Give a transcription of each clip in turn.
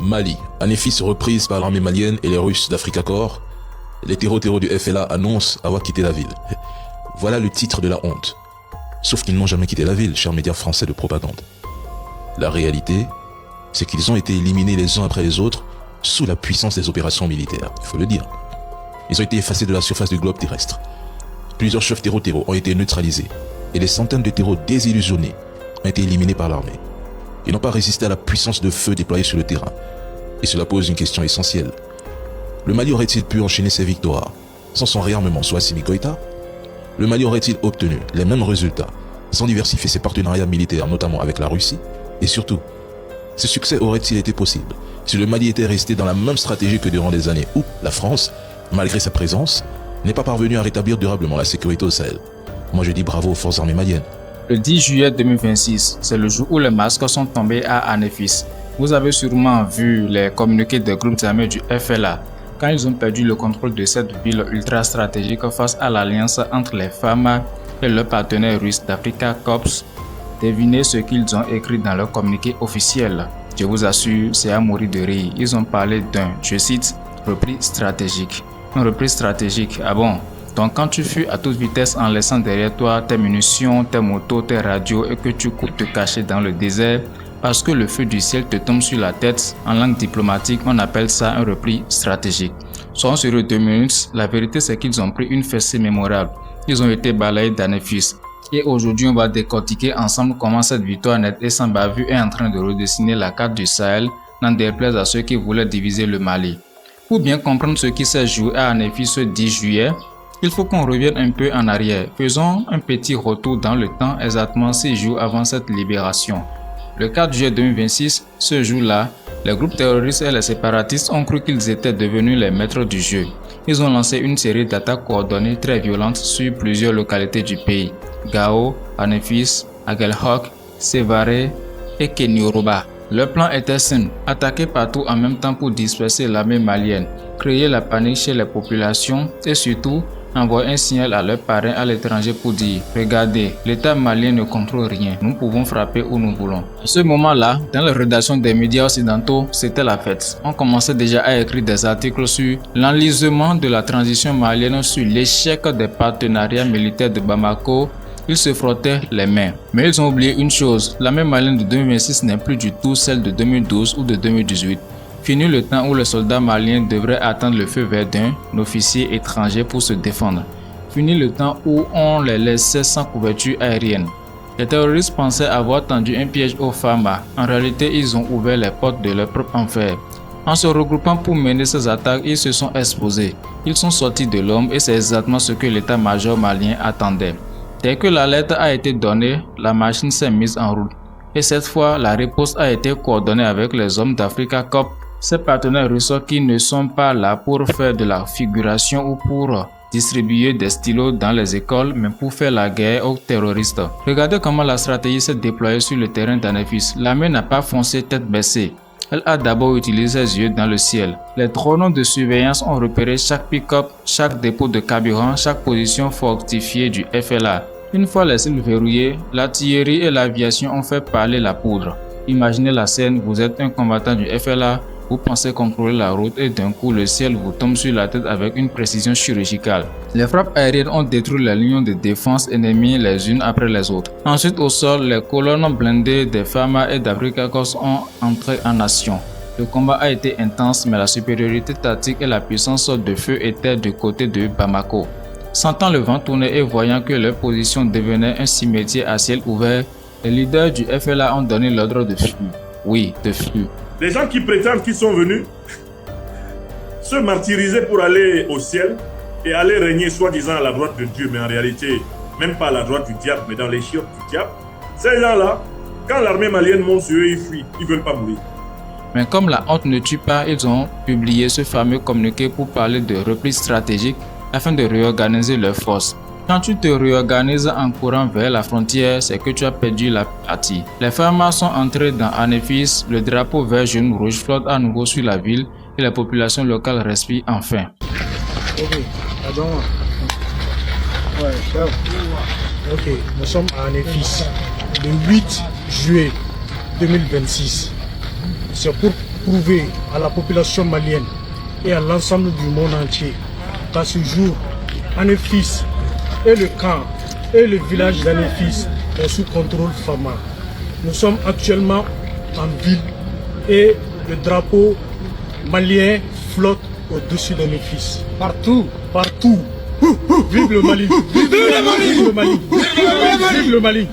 Mali, Anefis reprise par l'armée malienne et les Russes d'Africa Corps. Les terreaux du FLA annoncent avoir quitté la ville. Voilà le titre de la honte. Sauf qu'ils n'ont jamais quitté la ville, chers médias français de propagande. La réalité, c'est qu'ils ont été éliminés les uns après les autres sous la puissance des opérations militaires, il faut le dire. Ils ont été effacés de la surface du globe terrestre. Plusieurs chefs terreaux ont été neutralisés et des centaines de terreaux désillusionnés ont été éliminés par l'armée. Ils n'ont pas résisté à la puissance de feu déployée sur le terrain. Et cela pose une question essentielle. Le Mali aurait-il pu enchaîner ses victoires sans son réarmement sous Assimi Goïta? Le Mali aurait-il obtenu les mêmes résultats sans diversifier ses partenariats militaires, notamment avec la Russie? Et surtout, ce succès aurait-il été possible si le Mali était resté dans la même stratégie que durant des années où la France, malgré sa présence, n'est pas parvenue à rétablir durablement la sécurité au Sahel? Moi je dis bravo aux forces armées maliennes. Le 10 juillet 2026, c'est le jour où les masques sont tombés à Anefis. Vous avez sûrement vu les communiqués des groupes armés du FLA quand ils ont perdu le contrôle de cette ville ultra stratégique face à l'alliance entre les FAMA et leurs partenaires russes d'Africa Corps. Devinez ce qu'ils ont écrit dans leur communiqué officiel. Je vous assure, c'est à mourir de rire. Ils ont parlé d'un, je cite, repli stratégique. Un repli stratégique, ah bon? Donc quand tu fuis à toute vitesse en laissant derrière toi tes munitions, tes motos, tes radios et que tu cours te cacher dans le désert parce que le feu du ciel te tombe sur la tête, en langue diplomatique on appelle ça un repli stratégique. Soyons sur 2 minutes, la vérité c'est qu'ils ont pris une fessée mémorable. Ils ont été balayés d'Anefis. Et aujourd'hui on va décortiquer ensemble comment cette victoire nette et sans bavure est en train de redessiner la carte du Sahel, n'en déplaise à ceux qui voulaient diviser le Mali. Pour bien comprendre ce qui s'est joué à Anefis ce 10 juillet, il faut qu'on revienne un peu en arrière. Faisons un petit retour dans le temps exactement 6 jours avant cette libération. Le 4 juillet 2026, ce jour-là, les groupes terroristes et les séparatistes ont cru qu'ils étaient devenus les maîtres du jeu. Ils ont lancé une série d'attaques coordonnées très violentes sur plusieurs localités du pays. Gao, Anefis, Aguelhok, Sévaré et Kenyoroba. Leur plan était simple, attaquer partout en même temps pour disperser l'armée malienne, créer la panique chez les populations et surtout envoyer un signal à leurs parrains à l'étranger pour dire « Regardez, l'État malien ne contrôle rien, nous pouvons frapper où nous voulons ». À ce moment-là, dans la rédaction des médias occidentaux, c'était la fête. On commençait déjà à écrire des articles sur l'enlisement de la transition malienne, sur l'échec des partenariats militaires de Bamako. Ils se frottaient les mains. Mais ils ont oublié une chose, l'armée malienne de 2026 n'est plus du tout celle de 2012 ou de 2018. Fini le temps où les soldats maliens devraient attendre le feu vert d'un officier étranger pour se défendre. Fini le temps où on les laissait sans couverture aérienne. Les terroristes pensaient avoir tendu un piège aux FAMA. En réalité, ils ont ouvert les portes de leur propre enfer. En se regroupant pour mener ces attaques, ils se sont exposés. Ils sont sortis de l'ombre et c'est exactement ce que l'état-major malien attendait. Dès que l'alerte a été donnée, la machine s'est mise en route. Et cette fois, la riposte a été coordonnée avec les hommes d'Africa Corps, ces partenaires russes qui ne sont pas là pour faire de la figuration ou pour distribuer des stylos dans les écoles, mais pour faire la guerre aux terroristes. Regardez comment la stratégie s'est déployée sur le terrain d'Anefis. L'armée n'a pas foncé tête baissée. Elle a d'abord utilisé ses yeux dans le ciel. Les drones de surveillance ont repéré chaque pick-up, chaque dépôt de carburant, chaque position fortifiée du FLA. Une fois les cibles verrouillées, l'artillerie et l'aviation ont fait parler la poudre. Imaginez la scène, vous êtes un combattant du FLA, vous pensez contrôler la route et d'un coup le ciel vous tombe sur la tête avec une précision chirurgicale. Les frappes aériennes ont détruit les lignes de défense ennemies les unes après les autres. Ensuite au sol, les colonnes blindées des FAMA et d'Africa Corps ont entré en action. Le combat a été intense mais la supériorité tactique et la puissance de feu étaient du côté de Bamako. Sentant le vent tourner et voyant que leur position devenait un cimetière à ciel ouvert, les leaders du FLA ont donné l'ordre de fuir. Oui, de fuir. Les gens qui prétendent qu'ils sont venus se martyriser pour aller au ciel et aller régner soi-disant à la droite de Dieu, mais en réalité, même pas à la droite du diable, mais dans les chiottes du diable. Ces gens-là, quand l'armée malienne monte sur eux, ils fuient, ils ne veulent pas mourir. Mais comme la honte ne tue pas, ils ont publié ce fameux communiqué pour parler de repli stratégique afin de réorganiser leurs forces. Quand tu te réorganises en courant vers la frontière, c'est que tu as perdu la partie. Les FAMA sont entrés dans Anefis, le drapeau vert, jaune, rouge flotte à nouveau sur la ville et la population locale respire enfin. Ok, nous sommes à Anefis le 8 juillet 2026. C'est pour prouver à la population malienne et à l'ensemble du monde entier qu'à ce jour, Anefis et le camp et le village d'Anefis est sous contrôle FAMA. Nous sommes actuellement en ville et le drapeau malien flotte au-dessus d'Anefis. Partout, partout. Vive le Mali! Vive le Mali! Vive le Mali! Vive le Mali!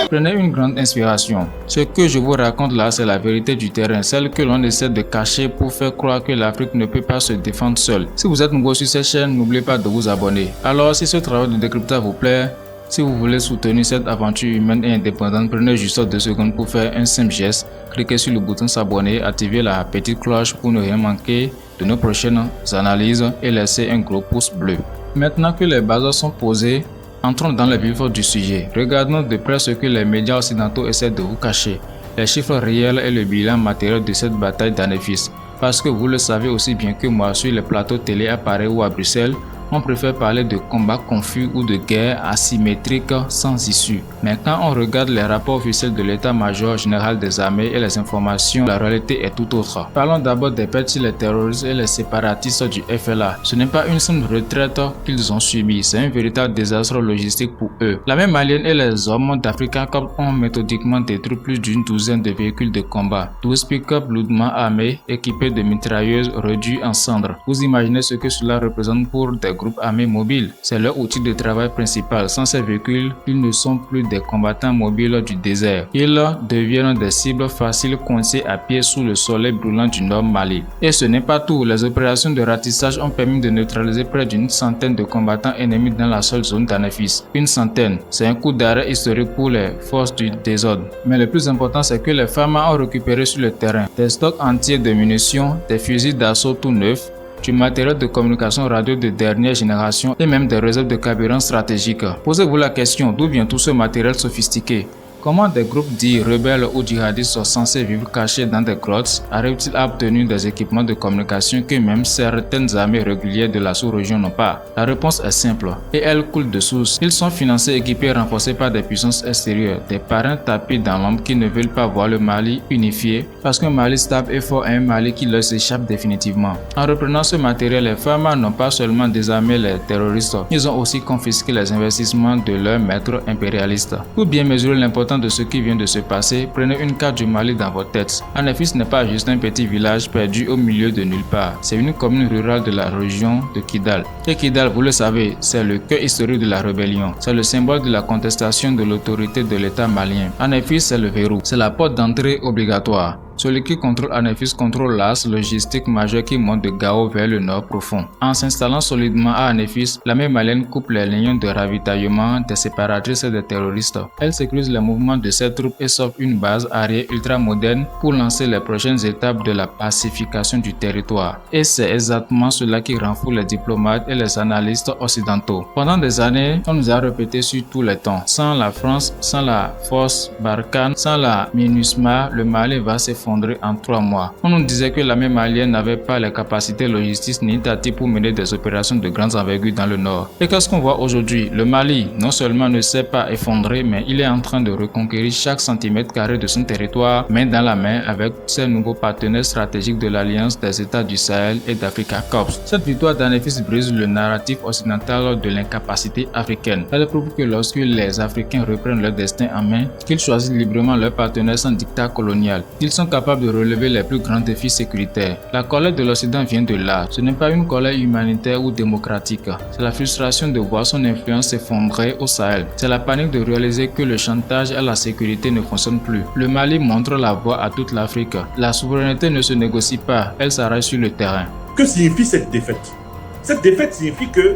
Prenez une grande inspiration. Ce que je vous raconte là, c'est la vérité du terrain, celle que l'on essaie de cacher pour faire croire que l'Afrique ne peut pas se défendre seule. Si vous êtes nouveau sur cette chaîne, n'oubliez pas de vous abonner. Alors, si ce travail de décryptage vous plaît, si vous voulez soutenir cette aventure humaine et indépendante, prenez juste 2 secondes pour faire un simple geste. Cliquez sur le bouton s'abonner, activez la petite cloche pour ne rien manquer de nos prochaines analyses et laissez un gros pouce bleu. Maintenant que les bases sont posées, entrons dans le vif du sujet. Regardons de près ce que les médias occidentaux essaient de vous cacher, les chiffres réels et le bilan matériel de cette bataille d'Anefis. Parce que vous le savez aussi bien que moi, sur les plateaux télé à Paris ou à Bruxelles, on préfère parler de combats confus ou de guerres asymétriques sans issue. Mais quand on regarde les rapports officiels de l'état-major général des armées et les informations, la réalité est tout autre. Parlons d'abord des pertes sur les terroristes et les séparatistes du FLA. Ce n'est pas une simple retraite qu'ils ont subie, c'est un véritable désastre logistique pour eux. La même Malienne et les hommes d'Africa Corps ont méthodiquement détruit plus d'une douzaine de véhicules de combat, 12 pick-up lourdement armés, équipés de mitrailleuses réduits en cendres. Vous imaginez ce que cela représente pour des groupes armés mobiles. C'est leur outil de travail principal. Sans ces véhicules, ils ne sont plus des combattants mobiles du désert. Ils deviennent des cibles faciles coincées à pied sous le soleil brûlant du nord Mali. Et ce n'est pas tout. Les opérations de ratissage ont permis de neutraliser près d'une centaine de combattants ennemis dans la seule zone d'Anefis. Une centaine. C'est un coup d'arrêt historique pour les forces du désordre. Mais le plus important, c'est que les femmes ont récupéré sur le terrain des stocks entiers de munitions, des fusils d'assaut tout neufs, du matériel de communication radio de dernière génération et même des réserves de carburant stratégiques. Posez-vous la question, d'où vient tout ce matériel sophistiqué? Comment des groupes dits rebelles ou djihadistes sont censés vivre cachés dans des grottes arrivent-ils à obtenir des équipements de communication que même certaines armées régulières de la sous-région n'ont pas? La réponse est simple et elle coule de source. Ils sont financés, équipés et renforcés par des puissances extérieures, des parrains tapis dans l'ombre qui ne veulent pas voir le Mali unifié parce qu'un Mali stable et fort est un Mali qui leur échappe définitivement. En reprenant ce matériel, les femmes n'ont pas seulement désarmé les terroristes, ils ont aussi confisqué les investissements de leurs maîtres impérialistes. Pour bien mesurer l'importance de ce qui vient de se passer, prenez une carte du Mali dans votre tête. Anefis n'est pas juste un petit village perdu au milieu de nulle part. C'est une commune rurale de la région de Kidal. Et Kidal, vous le savez, c'est le cœur historique de la rébellion. C'est le symbole de la contestation de l'autorité de l'État malien. Anefis, c'est le verrou. C'est la porte d'entrée obligatoire. Celui qui contrôle Anefis contrôle l'axe logistique majeur qui monte de Gao vers le nord profond. En s'installant solidement à Anefis, l'armée malienne coupe les lignes de ravitaillement des séparatistes et des terroristes. Elle sécurise les mouvements de ses troupes et s'offre une base arrière ultra moderne pour lancer les prochaines étapes de la pacification du territoire. Et c'est exactement cela qui rend fou les diplomates et les analystes occidentaux. Pendant des années, on nous a répété sur tous les temps, sans la France, sans la force Barkhane, sans la MINUSMA, le Mali va s'effondrer en 3 mois. On nous disait que l'armée malienne n'avait pas les capacités logistiques ni tactiques pour mener des opérations de grande envergure dans le nord. Et qu'est-ce qu'on voit aujourd'hui? Le Mali, non seulement ne s'est pas effondré, mais il est en train de reconquérir chaque centimètre carré de son territoire, main dans la main avec ses nouveaux partenaires stratégiques de l'Alliance des États du Sahel et d'Africa Corps. Cette victoire d'Anefis brise le narratif occidental de l'incapacité africaine. Elle prouve que lorsque les Africains reprennent leur destin en main, qu'ils choisissent librement leurs partenaires sans dictat colonial, ils sont capables de relever les plus grands défis sécuritaires. La colère de l'Occident vient de là. Ce n'est pas une colère humanitaire ou démocratique. C'est la frustration de voir son influence s'effondrer au Sahel. C'est la panique de réaliser que le chantage à la sécurité ne fonctionne plus. Le Mali montre la voie à toute l'Afrique. La souveraineté ne se négocie pas, elle s'arrête sur le terrain. Que signifie cette défaite? Cette défaite signifie que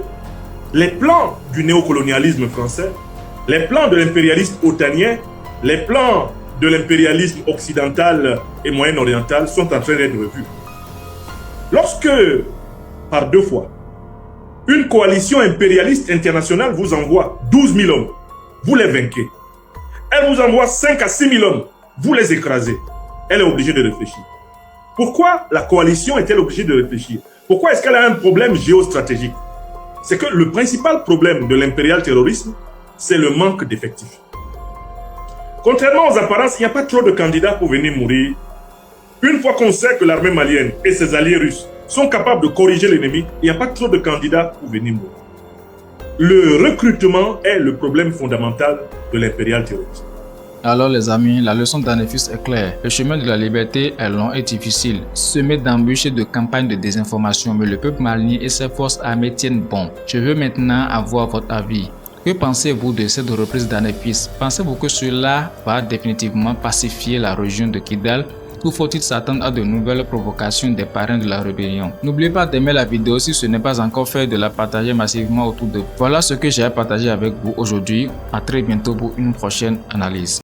les plans du néocolonialisme français, les plans de l'impérialisme otanien, les plans de l'impérialisme occidental et moyen-oriental sont en train d'être revus. Lorsque, par 2 fois, une coalition impérialiste internationale vous envoie 12 000 hommes, vous les vainquez. Elle vous envoie 5 à 6 000 hommes, vous les écrasez. Elle est obligée de réfléchir. Pourquoi la coalition est-elle obligée de réfléchir? Pourquoi est-ce qu'elle a un problème géostratégique? C'est que le principal problème de l'impérial terrorisme, c'est le manque d'effectifs. Contrairement aux apparences, il n'y a pas trop de candidats pour venir mourir Une fois qu'on sait que l'armée malienne et ses alliés russes sont capables de corriger l'ennemi, il n'y a pas trop de candidats pour venir mourir. Le recrutement est le problème fondamental de l'impérial terrorisme. Alors les amis, la leçon d'Anefis est claire. Le chemin de la liberté est long et difficile, semé d'embûches et de campagnes de désinformation, mais le peuple malien et ses forces armées tiennent bon. Je veux maintenant avoir votre avis. Que pensez-vous de cette reprise d'Anefis? Pensez-vous que cela va définitivement pacifier la région de Kidal? Ou faut-il s'attendre à de nouvelles provocations des parrains de la rébellion? N'oubliez pas d'aimer la vidéo si ce n'est pas encore fait, de la partager massivement autour de vous. Voilà ce que j'ai à partager avec vous aujourd'hui. À très bientôt pour une prochaine analyse.